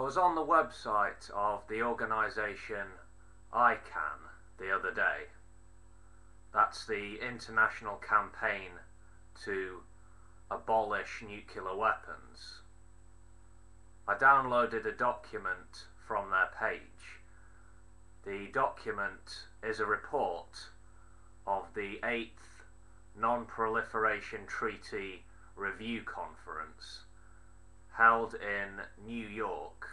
was on the website of the organisation ICAN the other day. That's the International Campaign to Abolish Nuclear Weapons. I downloaded a document from their page. The document is a report of the 8th Non-Proliferation Treaty Review Conference held in New York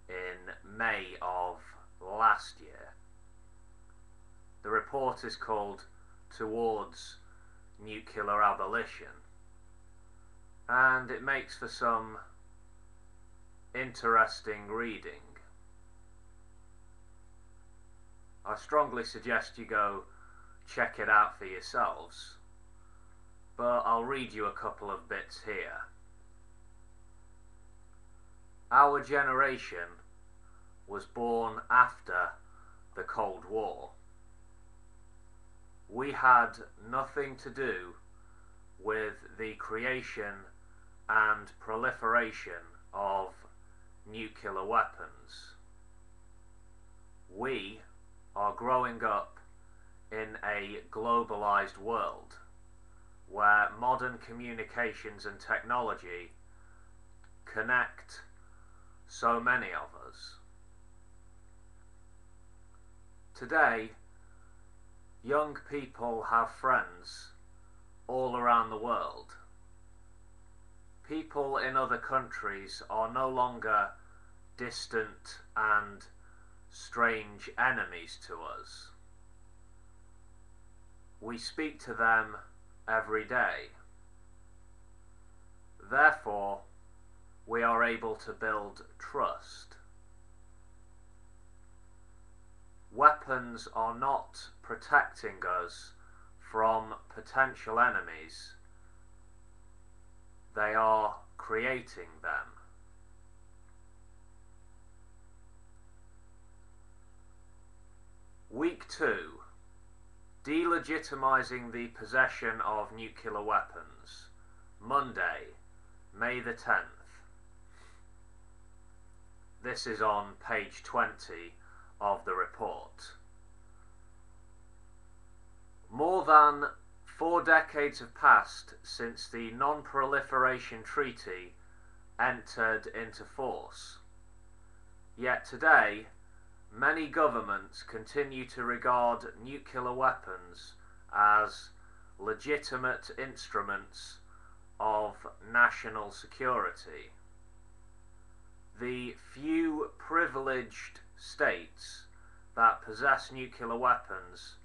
in May of last year. The report is called Towards Nuclear Abolition, and it makes for some interesting reading. I strongly suggest you go check it out for yourselves, but I'll read you a couple of bits here. Our generation was born after the Cold War. We had nothing to do with the creation and proliferation of nuclear weapons. We are growing up in a globalized world where modern communications and technology connect so many of us. Today, young people have friends all around the world. People in other countries are no longer distant and strange enemies to us. We speak to them every day. Therefore, we are able to build trust. Weapons are not protecting us from potential enemies. They are creating them. Week 2. Delegitimizing the possession of nuclear weapons. Monday, May the 10th. This is on page 20 of the report. More than 4 decades have passed since the Non-Proliferation Treaty entered into force. Yet today, many governments continue to regard nuclear weapons as legitimate instruments of national security. The few privileged states that possess nuclear weapons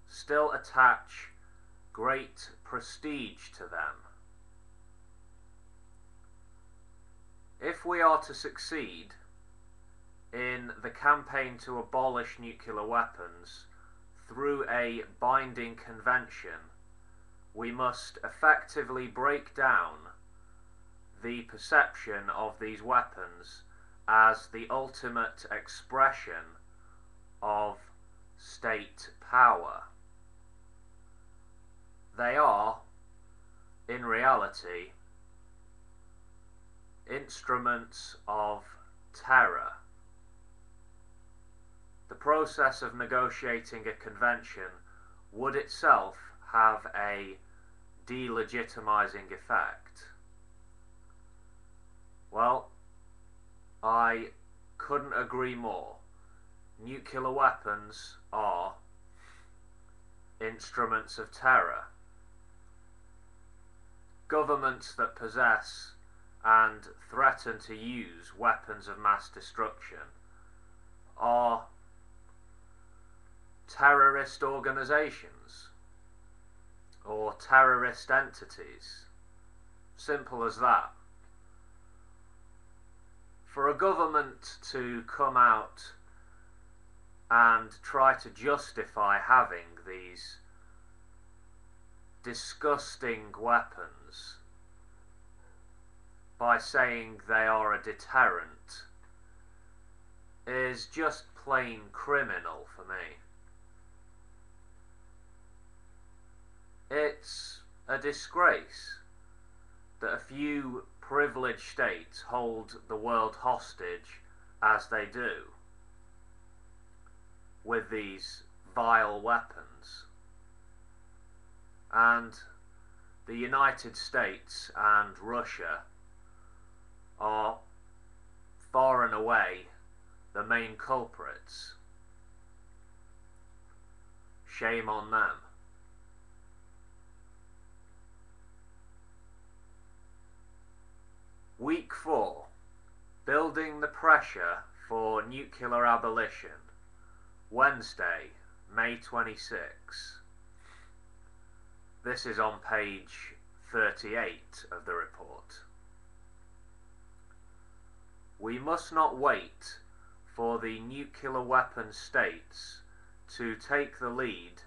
still attach great prestige to them. If we are to succeed in the campaign to abolish nuclear weapons through a binding convention, we must effectively break down the perception of these weapons as the ultimate expression of state power. They are, in reality, instruments of terror. The process of negotiating a convention would itself have a delegitimizing effect. Well, I couldn't agree more. Nuclear weapons are instruments of terror. Governments that possess and threaten to use weapons of mass destruction are terrorist organizations or terrorist entities. Simple as that. For a government to come out and try to justify having these disgusting weapons by saying they are a deterrent is just plain criminal for me. It's a disgrace that a few privileged states hold the world hostage as they do with these vile weapons. And the United States and Russia are far and away the main culprits. Shame on them. Week 4. Building the pressure for nuclear abolition. Wednesday, May 26. This is on page 38 of the report. We must not wait for the nuclear weapon states to take the lead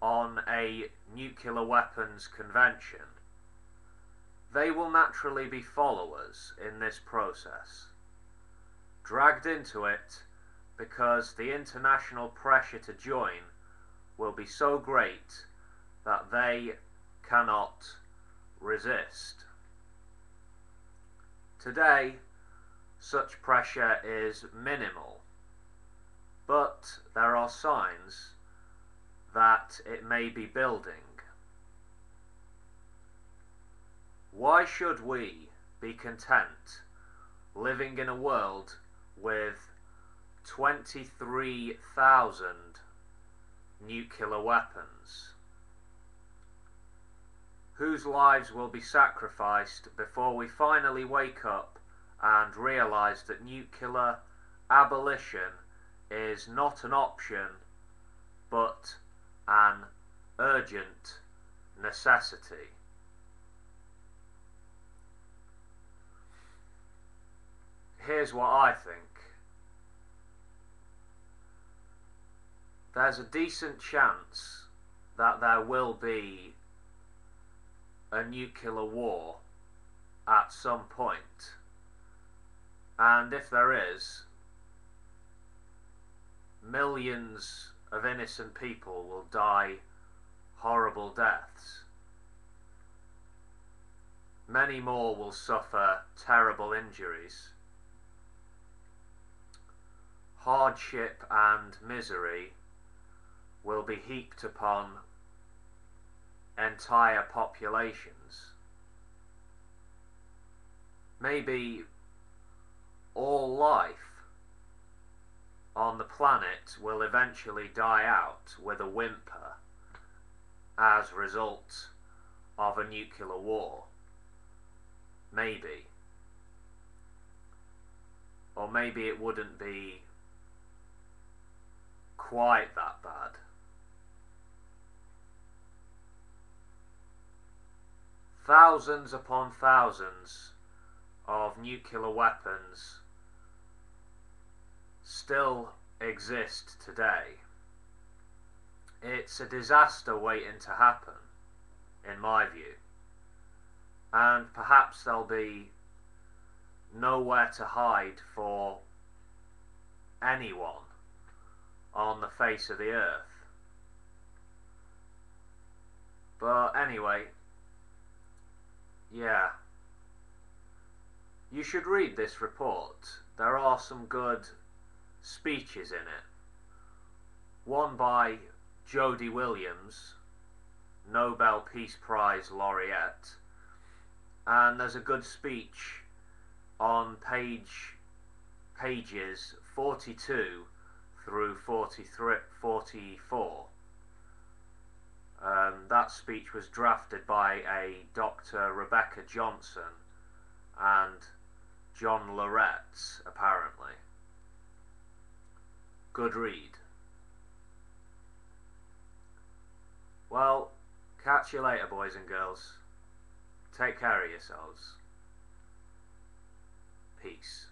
on a nuclear weapons convention. They will naturally be followers in this process, dragged into it because the international pressure to join will be so great that they cannot resist. Today, such pressure is minimal, but there are signs that it may be building. Why should we be content living in a world with 23,000 nuclear weapons, whose lives will be sacrificed before we finally wake up and realise that nuclear abolition is not an option but an urgent necessity? Here's what I think. There's a decent chance that there will be a nuclear war at some point. And if there is, millions of innocent people will die horrible deaths. Many more will suffer terrible injuries. Hardship and misery will be heaped upon entire populations. Maybe all life on the planet will eventually die out with a whimper as a result of a nuclear war. Maybe. Or maybe it wouldn't be quite that bad. Thousands upon thousands of nuclear weapons still exist today. It's a disaster waiting to happen, in my view. And perhaps there'll be nowhere to hide for anyone on the face of the earth. But anyway, yeah. You should read this report. There are some good speeches in it. One by Jody Williams, Nobel Peace Prize laureate, and there's a good speech on pages 42 through 44. That speech was drafted by a Dr. Rebecca Johnson and John Loretz, apparently. Good read. Well, catch you later, boys and girls. Take care of yourselves. Peace.